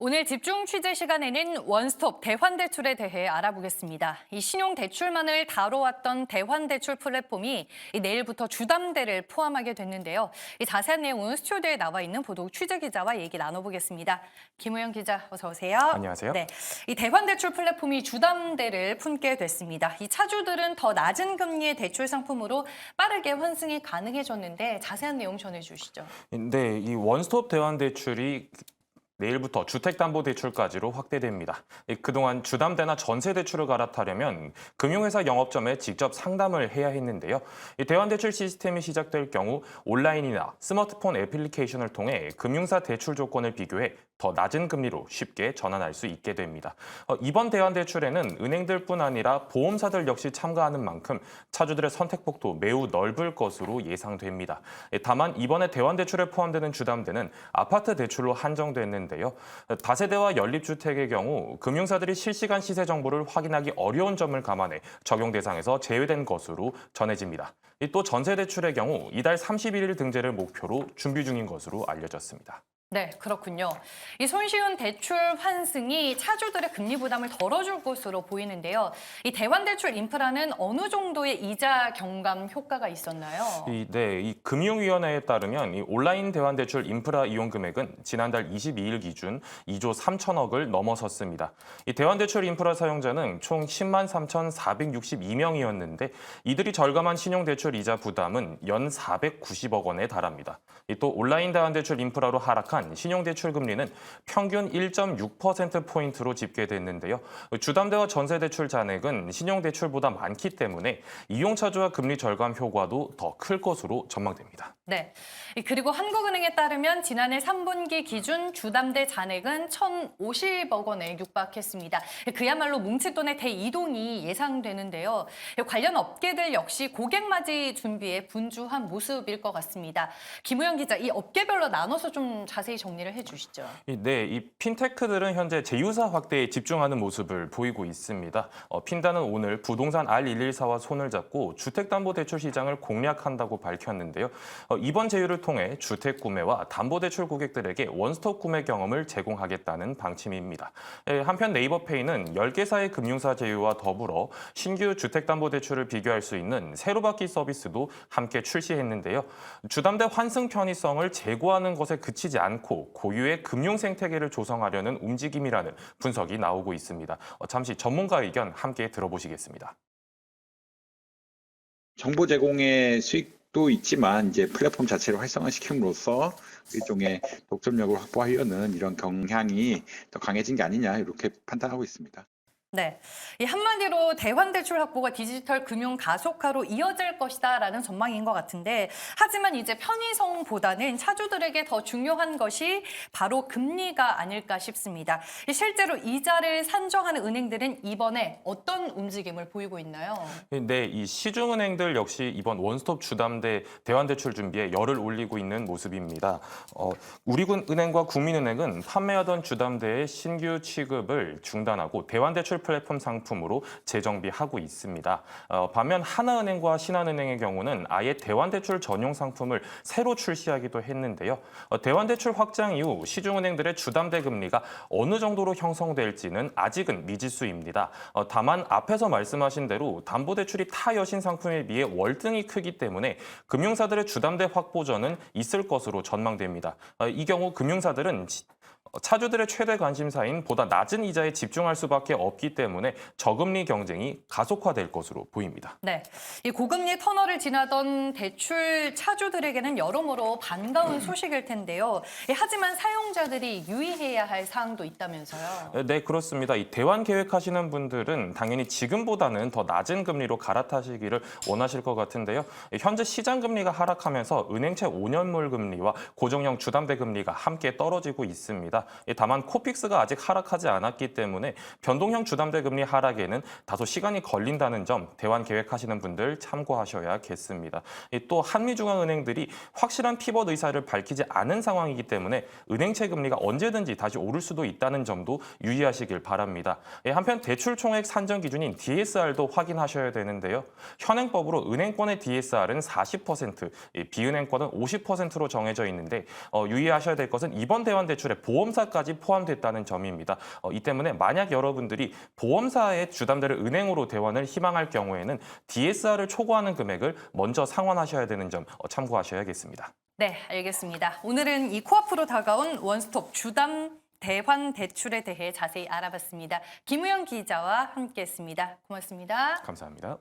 오늘 집중 취재 시간에는 원스톱 대환대출에 대해 알아보겠습니다. 이 신용대출만을 다뤄왔던 대환대출 플랫폼이 내일부터 주담대를 포함하게 됐는데요. 이 자세한 내용은 스튜디오에 나와 있는 보도국 취재기자와 얘기 나눠보겠습니다. 김우영 기자, 어서 오세요. 안녕하세요. 네, 이 대환대출 플랫폼이 주담대를 품게 됐습니다. 이 차주들은 더 낮은 금리의 대출 상품으로 빠르게 환승이 가능해졌는데 자세한 내용 전해주시죠. 네, 이 원스톱 대환대출이 내일부터 주택담보대출까지로 확대됩니다. 그동안 주담대나 전세대출을 갈아타려면 금융회사 영업점에 직접 상담을 해야 했는데요. 이 대환대출 시스템이 시작될 경우 온라인이나 스마트폰 애플리케이션을 통해 금융사 대출 조건을 비교해 더 낮은 금리로 쉽게 전환할 수 있게 됩니다. 이번 대환대출에는 은행들뿐 아니라 보험사들 역시 참가하는 만큼 차주들의 선택폭도 매우 넓을 것으로 예상됩니다. 다만 이번에 대환대출에 포함되는 주담대는 아파트 대출로 한정됐는데요. 다세대와 연립주택의 경우 금융사들이 실시간 시세 정보를 확인하기 어려운 점을 감안해 적용 대상에서 제외된 것으로 전해집니다. 또 전세대출의 경우 이달 31일 등재를 목표로 준비 중인 것으로 알려졌습니다. 네, 그렇군요. 이 손쉬운 대출 환승이 차주들의 금리 부담을 덜어줄 것으로 보이는데요. 이 대환대출 인프라는 어느 정도의 이자 경감 효과가 있었나요? 이 금융위원회에 따르면 이 온라인 대환대출 인프라 이용 금액은 지난달 22일 기준 2조 3천억을 넘어섰습니다. 이 대환대출 인프라 사용자는 총 10만 3,462명이었는데 이들이 절감한 신용대출 이자 부담은 연 490억 원에 달합니다. 또 온라인 대환대출 인프라로 하락한 신용대출 금리는 평균 1.6%포인트로 집계됐는데요. 주담대와 전세대출 잔액은 신용대출보다 많기 때문에 이용차주와 금리 절감 효과도 더 클 것으로 전망됩니다. 네. 그리고 한국은행에 따르면 지난해 3분기 기준 주담대 잔액은 1,050억 원에 육박했습니다. 그야말로 뭉칫돈의 대이동이 예상되는데요. 관련 업계들 역시 고객 맞이 준비에 분주한 모습일 것 같습니다. 김우영 기자, 이 업계별로 나눠서 좀 자세히 정리를 해주시죠. 네, 이 핀테크들은 현재 제휴사 확대에 집중하는 모습을 보이고 있습니다. 핀다는 오늘 부동산 R114와 손을 잡고 주택담보대출 시장을 공략한다고 밝혔는데요. 이번 제휴를 통해 주택 구매와 담보대출 고객들에게 원스톱 구매 경험을 제공하겠다는 방침입니다. 한편 네이버페이는 10개사의 금융사 제휴와 더불어 신규 주택담보대출을 비교할 수 있는 세로 받기 서비스도 함께 출시했는데요. 주담대 환승 편의성을 제고하는 것에 그치지 않고 고유의 금융 생태계를 조성하려는 움직임이라는 분석이 나오고 있습니다. 잠시 전문가 의견 함께 들어보시겠습니다. 정보 제공의 수익도 있지만 이제 플랫폼 자체를 활성화시킴으로써 일종의 독점력을 확보하려는 이런 경향이 더 강해진 게 아니냐 이렇게 판단하고 있습니다. 네, 이 한마디로 대환대출 확보가 디지털 금융 가속화로 이어질 것이다라는 전망인 것 같은데, 하지만 이제 편의성보다는 차주들에게 더 중요한 것이 바로 금리가 아닐까 싶습니다. 실제로 이자를 산정하는 은행들은 이번에 어떤 움직임을 보이고 있나요? 네, 이 시중은행들 역시 이번 원스톱 주담대 대환대출 준비에 열을 올리고 있는 모습입니다. 우리은행과 국민은행은 판매하던 주담대의 신규 취급을 중단하고 대환대출 플랫폼 상품으로 재정비하고 있습니다. 반면 하나은행과 신한은행의 경우는 아예 대환대출 전용 상품을 새로 출시하기도 했는데요. 대환대출 확장 이후 시중은행들의 주담대 금리가 어느 정도로 형성될지는 아직은 미지수입니다. 다만 앞에서 말씀하신 대로 담보대출이 타 여신 상품에 비해 월등히 크기 때문에 금융사들의 주담대 확보전은 있을 것으로 전망됩니다. 이 경우 금융사들은 차주들의 최대 관심사인 보다 낮은 이자에 집중할 수밖에 없기 때문에 저금리 경쟁이 가속화될 것으로 보입니다. 네, 이 고금리 터널을 지나던 대출 차주들에게는 여러모로 반가운 소식일 텐데요. 하지만 사용자들이 유의해야 할 사항도 있다면서요. 네, 그렇습니다. 이 대환 계획하시는 분들은 당연히 지금보다는 더 낮은 금리로 갈아타시기를 원하실 것 같은데요. 현재 시장 금리가 하락하면서 은행채 5년물 금리와 고정형 주담대 금리가 함께 떨어지고 있습니다. 다만 코픽스가 아직 하락하지 않았기 때문에 변동형 주담대 금리 하락에는 다소 시간이 걸린다는 점 대환 계획하시는 분들 참고하셔야겠습니다. 또 한미중앙은행들이 확실한 피벗 의사를 밝히지 않은 상황이기 때문에 은행채 금리가 언제든지 다시 오를 수도 있다는 점도 유의하시길 바랍니다. 한편 대출 총액 산정 기준인 DSR도 확인하셔야 되는데요. 현행법으로 은행권의 DSR은 40%, 비은행권은 50%로 정해져 있는데 유의하셔야 될 것은 이번 대환 대출의 보험 보험사까지 포함됐다는 점입니다. 이 때문에 만약 여러분들이 보험사의 주담대를 은행으로 대환을 희망할 경우에는 DSR을 초과하는 금액을 먼저 상환하셔야 되는 점 참고하셔야겠습니다. 네, 알겠습니다. 오늘은 이 코앞으로 다가온 원스톱 주담 대환 대출에 대해 자세히 알아봤습니다. 김우영 기자와 함께했습니다. 고맙습니다. 감사합니다.